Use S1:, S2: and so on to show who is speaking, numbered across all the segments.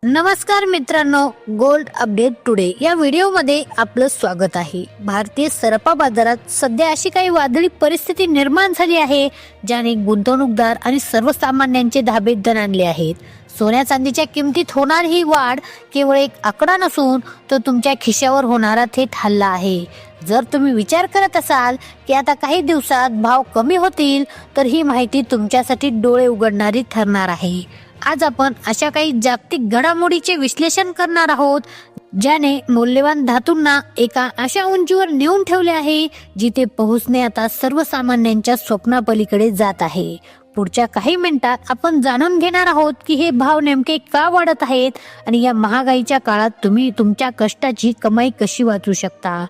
S1: नमस्कार मित्रांनो, gold update today या व्हिडिओमध्ये आपलं स्वागत आहे. भारतीय सराफा बाजारात सध्या अशी काही वादळी परिस्थिती निर्माण झाली आहे ज्याने गुंतवणूकदार आणि सर्वसामान्यांचे धाबे दणाणले आहेत. सोन्या चांदीच्या किमतीत होणारी ही वाढ केवळ एक आकडा नसून तो तुमच्या खिशावर होणारा थेट हल्ला आहे. जर तुम्ही विचार करत असाल की आता काही दिवसात भाव कमी होतील तर ही माहिती तुमच्यासाठी डोळे उघडणारी ठरणार आहे. आज आपण अशा काही जागतिक घडामोडीचे विश्लेषण करणार आहोत ज्याने मौल्यवान धातूंना एका अशा उंचीवर नेऊन ठेवले आहे जिथे पोहोचणे आता सर्वसामान्यांच्या स्वप्नापलीकडे जात आहे. पुढच्या काही मिनिटात आपण जाणून घेणार आहोत की हे भाव नेमके का वाढत आहेत आणि या महागाईच्या काळात तुम्ही तुमच्या कष्टाची कमाई कशी वाचू शकता.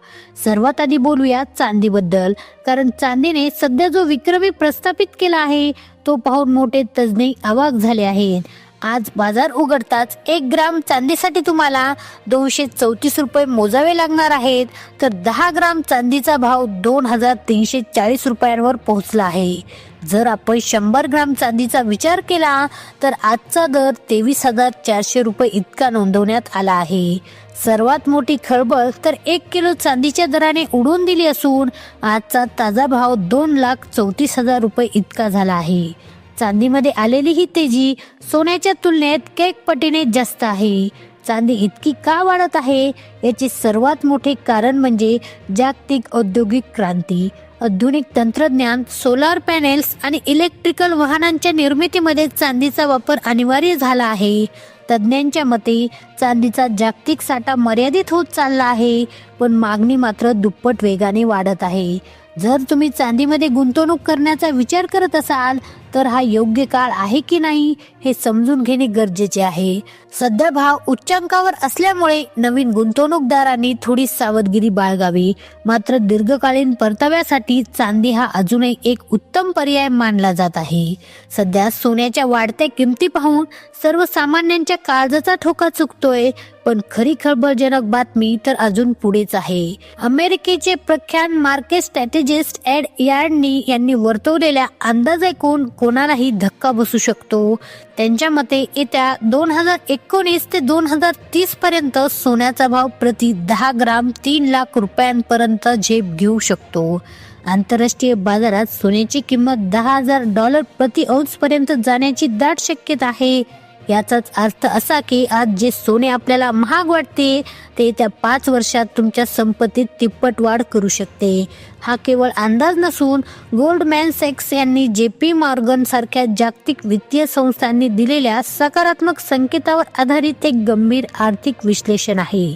S1: सर्वात आधी बोलूया चांदीबद्दल, कारण चांदीने सध्या जो विक्रमी प्रस्थापित केला आहे तो पाहून मोठे तज्ञ अवाक झाले आहेत. आज बाजार उघडताच 1 ग्राम चांदीसाठी तुम्हाला 234 रुपये मोजावे लागणार आहेत, तर 10 ग्राम चांदीचा भाव 2340 रुपयांवर पोहोचला आहे. जर आपण 100 ग्राम चांदीचा विचार केला तर आजचा दर 23,400 रुपये इतका नोंदवण्यात आला आहे. सर्वात मोठी खळबळ तर 1 किलो चांदीच्या दराने उडवून दिली असून आजचा ताजा भाव 2,34,000 रुपये इतका झाला आहे. चांदीमध्ये आलेली ही तेजी सोन्याच्या तुलनेत कैक पटीने जास्त आहे. चांदी इतकी का वाढत आहे याचे सर्वात मोठे कारण म्हणजे जागतिक औद्योगिक क्रांती. आधुनिक तंत्रज्ञान, सोलार पॅनेल्स आणि इलेक्ट्रिकल वाहनांच्या निर्मितीमध्ये चांदीचा वापर अनिवार्य झाला आहे. तज्ज्ञांच्या मते चांदीचा जागतिक साठा मर्यादित होत चालला आहे, पण मागणी मात्र दुप्पट वेगाने वाढत आहे. जर तुम्ही चांदीमध्ये गुंतवणूक करण्याचा विचार करत असाल तर हा योग्य काळ आहे की नाही हे समजून घेणे गरजेचे आहे. सध्या भाव उच्चांकावर असल्यामुळे नवीन गुंतवणूकदारांनी थोडी सावधगिरी बाळगावी. मात्र दीर्घकालीन परताव्यासाठी चांदी हा अजूनही एक उत्तम पर्याय मानला जात आहे. सध्या सोन्याच्या वाढत्या किमती पाहून सर्वसामान्यांच्या काळजाचा ठोका चुकतोय, पण खरी खळबळजनक बातमी तर अजून पुढेच आहे. अमेरिकेचे प्रख्यात मार्केट स्ट्रॅटेजिस्ट एड यार्डनी यांनी वर्तवलेल्या अंदाज ऐकून कोणालाही धक्का बसू शकतो. त्यांच्या मते येत्या 2019 ते 2030 पर्यंत सोन्याचा भाव प्रति 10 ग्राम 3 लाख रुपयांपर्यंत झेप घेऊ शकतो. आंतरराष्ट्रीय बाजारात सोन्याची किंमत $10,000 प्रति औंस पर्यंत जाण्याची दाट शक्यता आहे. याचाच अर्थ असा की आज जे सोने आपल्याला महाग वाटते ते येत्या 5 वर्षात तुमच्या संपत्तीत तिप्पट वाढ करू शकते. हा केवळ अंदाज नसून गोल्डमॅन सॅक्स यांनी JP मॉर्गन सारख्या जागतिक वित्तीय संस्थांनी दिलेल्या सकारात्मक संकेतावर आधारित एक गंभीर आर्थिक विश्लेषण आहे.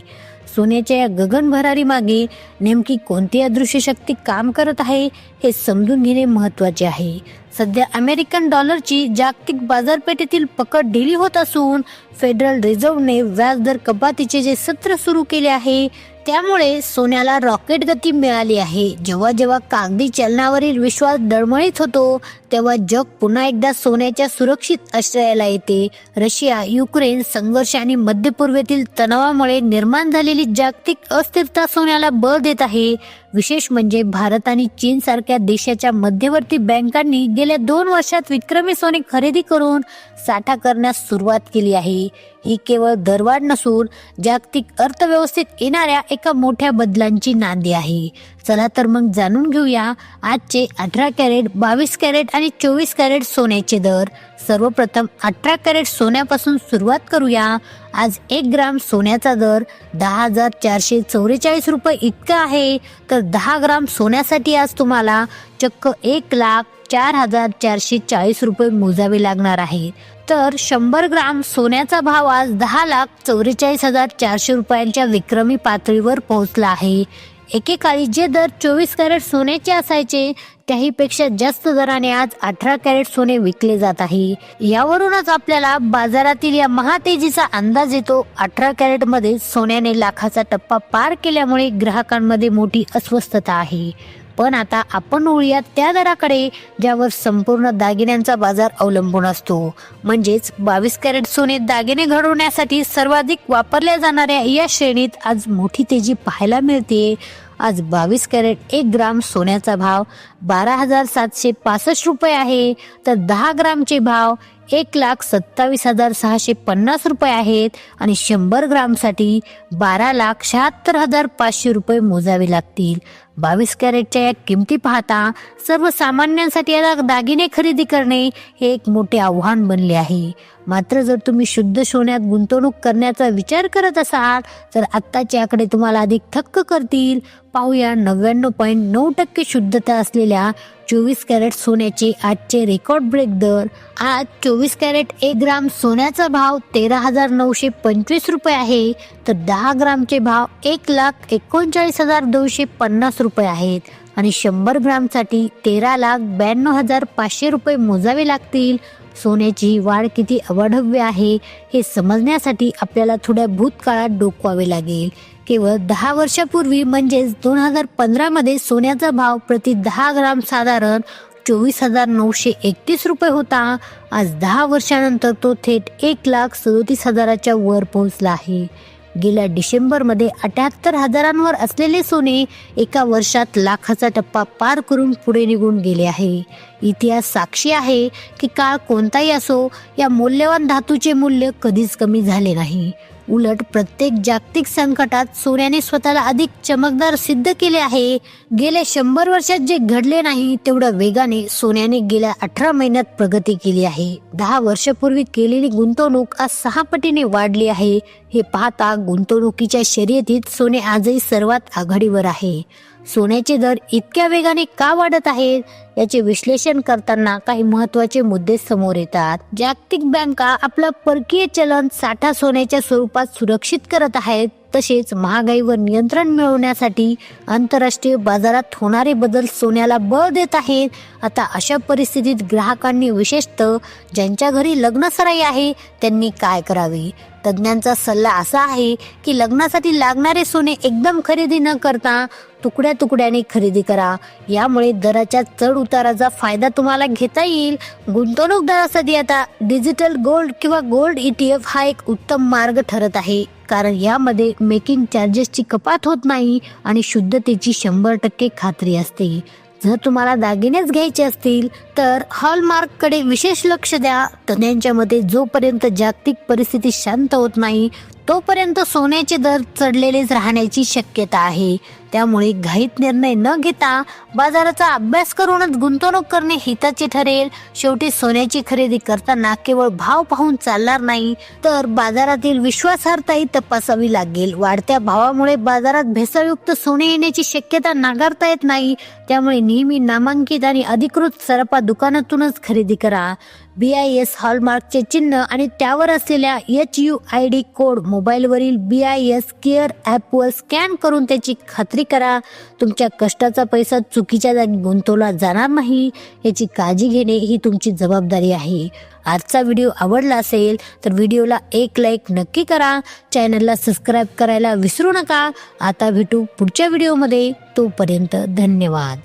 S1: सोन्याच्या या गगनभरारी मागे नेमकी कोणती अदृश्य शक्ती काम करत आहे हे समजून घेणे महत्त्वाचे आहे. सध्या अमेरिकन डॉलरची जागतिक बाजारपेठेतील पकड ढिली होत असून फेडरल रिझर्व्हने व्याजदर कपातीचे जे सत्र सुरू केले आहे त्यामुळे सोन्याला रॉकेट गती मिळाली आहे. जेव्हा जेव्हा कागदी चलनावरील विश्वास डळमळीत होतो तेव्हा जग पुन्हा एकदा सोन्याच्या सुरक्षित आश्रयाला येते. रशिया युक्रेन संघर्ष आणि मध्य पूर्वेतील तणावामुळे निर्माण झालेली जागतिक अस्थिरता सोन्याला बळ देत आहे. विशेष म्हणजे भारत आणि चीन सारख्या देशाच्या मध्यवर्ती बँकांनी गेल्या 2 वर्षात विक्रमी सोने खरेदी करून साठा करण्यास सुरुवात केली आहे. ही केवळ दरवाढ नसून जागतिक अर्थव्यवस्थेत येणाऱ्या एका मोठ्या बदलांची नांदी आहे. चला तर मग जाणून घेऊया आजचे 18 कॅरेट, 22 कॅरेट आणि 24 कॅरेट सोन्याचे दर. सर्वप्रथम 18 कॅरेट सोन्यापासून सुरुवात करूया. आज 1 ग्राम सोन्याचा दर 10,444 रुपये इतका आहे, तर 10 ग्राम सोन्यासाठी आज तुम्हाला चक्क 1,04,440 रुपये मोजावे लागणार आहे. तर 100 ग्राम सोन्याचा भाव आज 10,44,400 रुपयांच्या विक्रमी पातळीवर पोहोचला आहे. एकेकाळी जे दर 24 कॅरेट सोन्याचे असायचे त्याहीपेक्षा जास्त दराने आज 18 कॅरेट सोने विकले जात आहे. यावरूनच आपल्याला बाजारातील या महातेजीचा अंदाज येतो. 18 कॅरेट मध्ये सोन्याने लाखाचा टप्पा पार केल्यामुळे ग्राहकांमध्ये मोठी अस्वस्थता आहे. पण आता आपण वळूया त्या दराकडे ज्यावर संपूर्ण दागिन्यांचा बाजार अवलंबून असतो. म्हणजेच 22 कॅरेट सोने दागिने घडवण्यासाठी सर्वाधिक वापरल्या जाणाऱ्या या श्रेणीत आज मोठी तेजी पाहायला मिळते. आज 22 कॅरेट 1 ग्राम सोन्याचा भाव 12,765 रुपये आहे, तर 10 ग्रामचे भाव 1,27,650 रुपये आहेत आणि 100 ग्रामसाठी 12,76,500 रुपये मोजावे लागतील. 22 कॅरेटच्या या किमती पाहता सर्वसामान्यांसाठी या दागिने खरेदी करणे हे एक मोठे आव्हान बनले आहे. मात्र जर तुम्ही शुद्ध सोन्यात गुंतवणूक करण्याचा विचार करत असाल तर आत्ताचे आकडे तुम्हाला अधिक थक्क करतील. पाहूया 99.9% शुद्धता असलेल्या 24 कॅरेट सोन्याचे आजचे रेकॉर्ड ब्रेक दर. आज 24 कॅरेट 1 ग्राम सोन्याचा भाव 13,925 रुपये आहे, तर 10 ग्रामचे भाव 1,39,250 रुपये आहेत आणि 100 ग्रामसाठी 13,92,500 रुपये मोजावे लागतील. सोन्याची ही वाढ किती अवाढव्य आहे हे समजण्यासाठी आपल्याला थोड्या भूतकाळात डोकवावे लागेल. केवळ 10 वर्षापूर्वी म्हणजेच 2015 मध्ये सोन्याचा भाव प्रति 10 ग्राम साधारण 24,931 रुपये होता. आज 10 वर्षानंतर तो थेट 1,37,000च्या वर पोहोचला आहे. गेल्या डिसेंबरमध्ये 78,000 असलेले सोने एका वर्षात लाखाचा टप्पा पार करून पुढे निघून गेले आहे. इतिहास साक्षी आहे की काळ कोणताही असो, या मौल्यवान धातूचे मूल्य कधीच कमी झाले नाही. उलट प्रत्येक जागतिक संकटात सोन्याने स्वतःला अधिक चमकदार सिद्ध केले आहे. गेल्या 100 वर्षात जे घडले नाही तेवढ्या वेगाने सोन्याने गेल्या 18 महिन्यात प्रगती केली आहे. 10 वर्षापूर्वी केलेली गुंतवणूक आज 6 पटीने वाढली आहे. हे पाहता गुंतवणुकीच्या शर्यतीत सोने आजही सर्वात आघाडीवर आहे. सोन्याचे दर इतक्या वेगाने का वाढत आहेत याचे विश्लेषण करताना काही महत्त्वाचे मुद्दे समोर येतात. जागतिक बँका आपला परकीय चलन साठा सोन्याच्या स्वरूपात सुरक्षित करत आहेत. तसेच महागाईवर नियंत्रण मिळवण्यासाठी आंतरराष्ट्रीय बाजारात होणारे बदल सोन्याला बळ देत आहेत. आता अशा परिस्थितीत ग्राहकांनी, विशेषतः ज्यांच्या घरी लग्नसराई आहे, त्यांनी काय करावे? तज्ज्ञांचा सल्ला असा आहे की लग्नासाठी लागणारे सोने एकदम खरेदी न करता तुकड्या तुकड्याने खरेदी करा. यामुळे दराच्या चढ उताराचा फायदा तुम्हाला घेता येईल. गुंतवणूकदारासाठी आता डिजिटल गोल्ड किंवा गोल्ड ETF हा एक उत्तम मार्ग ठरत आहे, कारण यामध्ये मेकिंग चार्जेसची कपात होत नाही आणि शुद्धतेची 100% खात्री असते. जर तुम्हाला दागिनेच घ्यायचे असतील तर हॉलमार्ककडे विशेष लक्ष द्या. तज्ञांच्या मते जोपर्यंत जागतिक परिस्थिती शांत होत नाही तोपर्यंत सोन्याचे दर चढलेलेच राहण्याची शक्यता आहे. त्यामुळे घाईत निर्णय न घेता बाजाराचा अभ्यास करूनच गुंतवणूक करणे हिताचे ठरेल. शेवटी सोन्याची खरेदी करताना केवळ भाव पाहून चालणार नाही, तर बाजारातील विश्वासार्हताही तपासावी लागेल. वाढत्या भावामुळे बाजारात भेसळयुक्त सोने येण्याची शक्यता नाकारता येत नाही. त्यामुळे नेहमी नामांकित आणि अधिकृत सराफा दुकानातूनच खरेदी करा. BIS हॉलमार्कचे चिन्ह आणि त्यावर असलेल्या HUID कोड मोबाईलवरील BIS केअर ॲपवर स्कॅन करून त्याची खात्री करा. तुमच्या कष्टाचा पैसा चुकीच्या जागी गुंतवला जाणार नाही याची काळजी घेणे ही तुमची जबाबदारी आहे. आजचा व्हिडिओ आवडला असेल तर व्हिडिओला एक लाईक नक्की करा. चॅनलला सबस्क्राईब करायला विसरू नका. आता भेटू पुढच्या व्हिडिओमध्ये. तोपर्यंत धन्यवाद.